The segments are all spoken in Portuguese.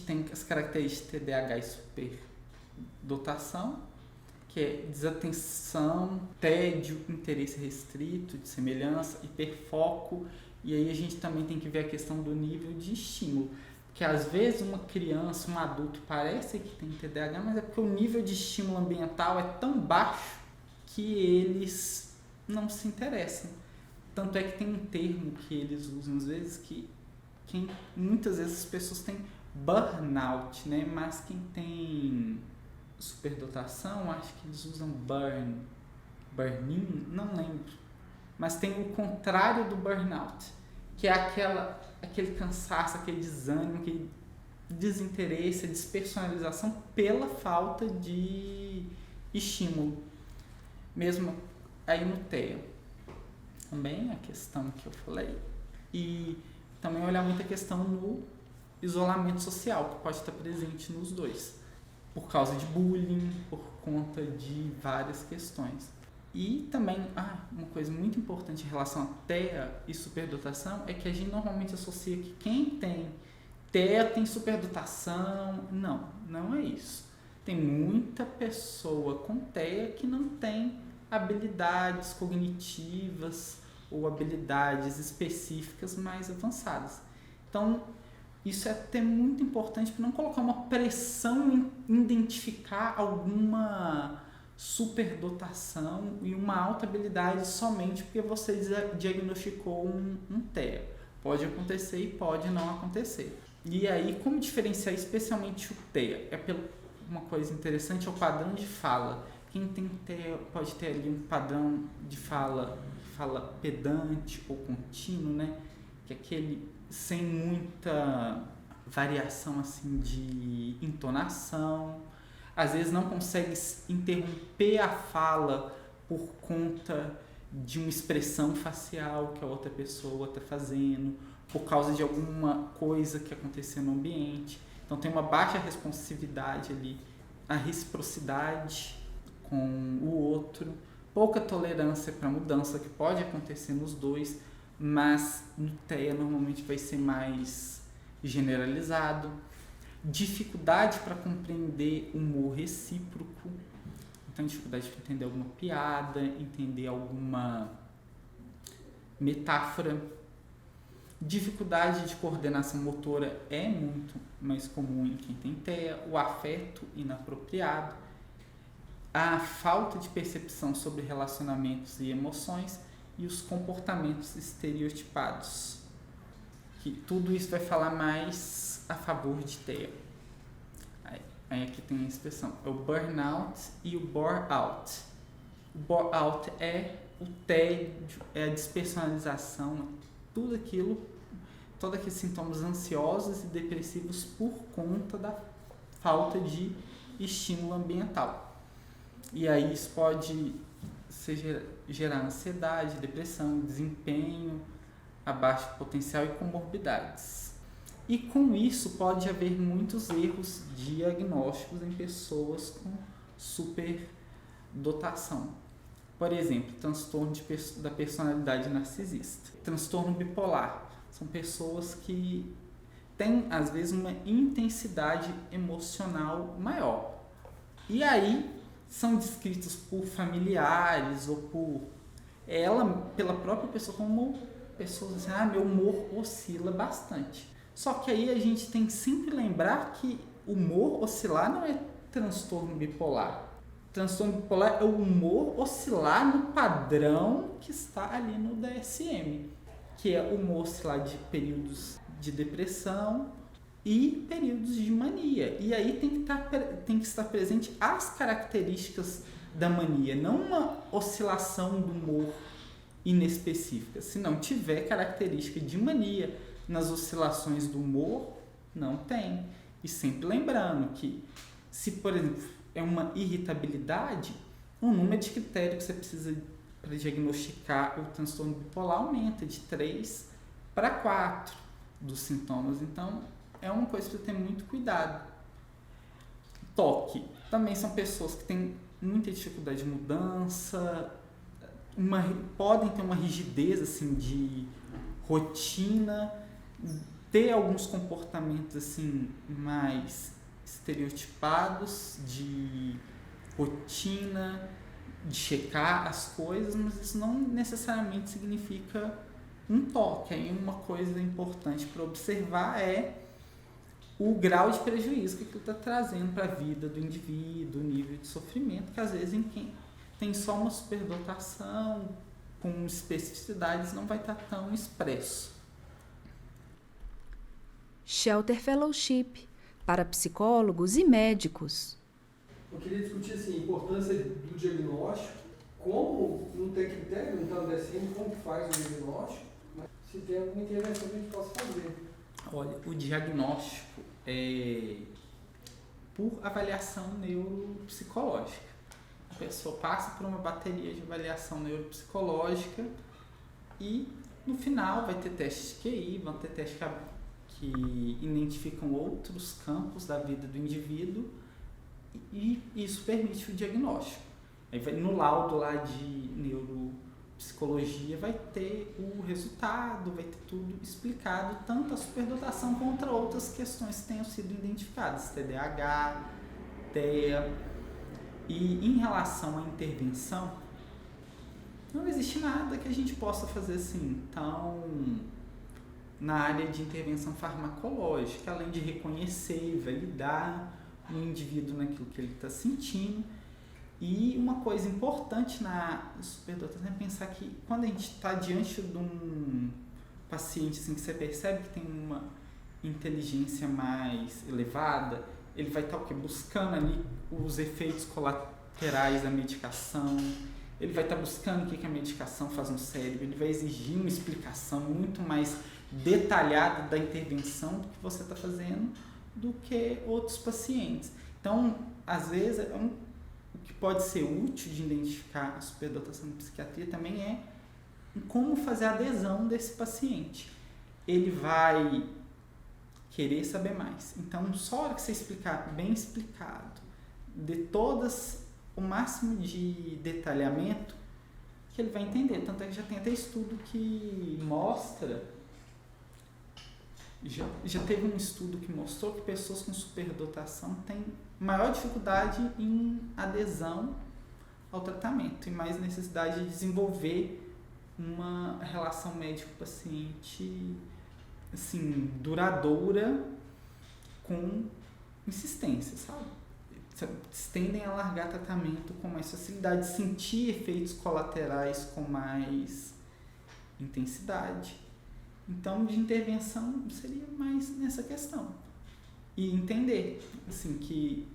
tem as características de TDAH e superdotação, que é desatenção, tédio, interesse restrito, de semelhança, hiperfoco. E aí a gente também tem que ver a questão do nível de estímulo. Porque às vezes uma criança, um adulto parece que tem TDAH, mas é porque o nível de estímulo ambiental é tão baixo que eles não se interessam. Tanto é que tem um termo que eles usam às vezes que muitas vezes as pessoas têm burnout, né? Mas quem tem superdotação, acho que eles usam burn-in, não lembro. Mas tem o contrário do burnout, que é aquele cansaço, aquele desânimo, aquele desinteresse, a despersonalização pela falta de estímulo. Mesmo aí no TEA. Também a questão que eu falei. E também olhar muito a questão no isolamento social, que pode estar presente nos dois. Por causa de bullying, por conta de várias questões. E também, uma coisa muito importante em relação a TEA e superdotação é que a gente normalmente associa que quem tem TEA tem superdotação. Não é isso. Tem muita pessoa com TEA que não tem habilidades cognitivas ou habilidades específicas mais avançadas. Então, isso é até muito importante para não colocar uma pressão em identificar alguma superdotação e uma alta habilidade somente porque você diagnosticou um TEA. Pode acontecer e pode não acontecer. E aí, como diferenciar especialmente o TEA? Uma coisa interessante é o padrão de fala. Quem tem TEA pode ter ali um padrão de fala pedante ou contínuo, né? Que é aquele sem muita variação assim de entonação. Às vezes não consegue interromper a fala por conta de uma expressão facial que a outra pessoa está fazendo, por causa de alguma coisa que aconteceu no ambiente. Então tem uma baixa responsividade ali, a reciprocidade com o outro, pouca tolerância para mudança que pode acontecer nos dois, mas no TEA normalmente vai ser mais generalizado. Dificuldade para compreender humor recíproco, então dificuldade para entender alguma piada, entender alguma metáfora. Dificuldade de coordenação motora é muito mais comum em quem tem TEA, o afeto inapropriado, a falta de percepção sobre relacionamentos e emoções e os comportamentos estereotipados. Que tudo isso vai falar mais a favor de TEA. Aí aqui tem a expressão, é o burnout e o bore-out. O bore-out é o tédio, é a despersonalização, tudo aquilo, todos aqueles sintomas ansiosos e depressivos por conta da falta de estímulo ambiental. E aí isso pode gerar ansiedade, depressão, desempenho, abaixo potencial e comorbidades. E com isso pode haver muitos erros diagnósticos em pessoas com superdotação. Por exemplo, transtorno da personalidade narcisista, transtorno bipolar. São pessoas que têm, às vezes, uma intensidade emocional maior. E aí são descritos por familiares ou pela própria pessoa como pessoas assim, meu humor oscila bastante. Só que aí a gente tem que sempre lembrar que humor oscilar não é transtorno bipolar. Transtorno bipolar é o humor oscilar no padrão que está ali no DSM, que é o humor oscilar de períodos de depressão e períodos de mania. E aí tem que estar presente as características da mania, não uma oscilação do humor inespecífica. Se não tiver característica de mania nas oscilações do humor, não tem. E sempre lembrando que, se por exemplo é uma irritabilidade, o número de critérios que você precisa para diagnosticar o transtorno bipolar aumenta de 3 para 4 dos sintomas. Então, é uma coisa para ter muito cuidado. Toque. Também são pessoas que têm muita dificuldade de mudança, podem ter uma rigidez assim, de rotina, ter alguns comportamentos assim mais estereotipados de rotina, de checar as coisas, mas isso não necessariamente significa um toque. Aí uma coisa importante para observar é o grau de prejuízo que aquilo está trazendo para a vida do indivíduo, o nível de sofrimento, que às vezes em quem tem só uma superdotação com especificidades não vai estar tão expresso. Shelter Fellowship, para psicólogos e médicos. Eu queria discutir assim, a importância do diagnóstico, como não tem critério, não está no DSM, como que faz o diagnóstico, mas se tem alguma intervenção que a gente possa fazer. Olha, o diagnóstico é por avaliação neuropsicológica. A pessoa passa por uma bateria de avaliação neuropsicológica e no final vai ter testes de QI, vão ter testes que identificam outros campos da vida do indivíduo e isso permite o diagnóstico. Aí no laudo lá de neuropsicologia vai ter o resultado, vai ter tudo explicado, tanto a superdotação quanto outras questões que tenham sido identificadas, TDAH, TEA. E em relação à intervenção, não existe nada que a gente possa fazer assim, tão na área de intervenção farmacológica, além de reconhecer e validar o indivíduo naquilo que ele está sentindo. E uma coisa importante na superdotação é pensar que quando a gente está diante de um paciente assim, que você percebe que tem uma inteligência mais elevada, ele vai estar buscando ali os efeitos colaterais da medicação, ele vai estar buscando o que a medicação faz no cérebro, ele vai exigir uma explicação muito mais detalhada da intervenção do que você está fazendo do que outros pacientes. Então, às vezes, o que pode ser útil de identificar a superdotação de psiquiatria também é como fazer a adesão desse paciente. Ele vai querer saber mais. Então, só a hora que você explicar bem explicado, de todas o máximo de detalhamento, que ele vai entender. Tanto é que já tem até estudo que mostra, já teve um estudo que mostrou que pessoas com superdotação têm maior dificuldade em adesão ao tratamento e mais necessidade de desenvolver uma relação médico-paciente assim, duradoura com insistência, sabe? Tendem a largar tratamento com mais facilidade, sentir efeitos colaterais com mais intensidade. Então, de intervenção seria mais nessa questão. E entender, assim, que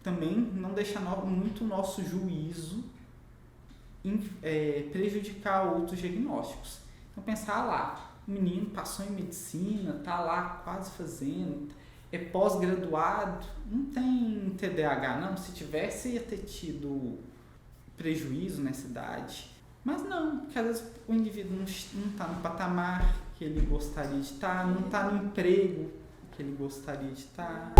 também não deixar muito o nosso juízo prejudicar outros diagnósticos. Então, pensar lá, o menino passou em medicina, está lá quase fazendo, é pós-graduado, não tem TDAH não, se tivesse ia ter tido prejuízo nessa idade. Mas não, porque às vezes o indivíduo não está no patamar que ele gostaria de estar, não está no emprego que ele gostaria de estar.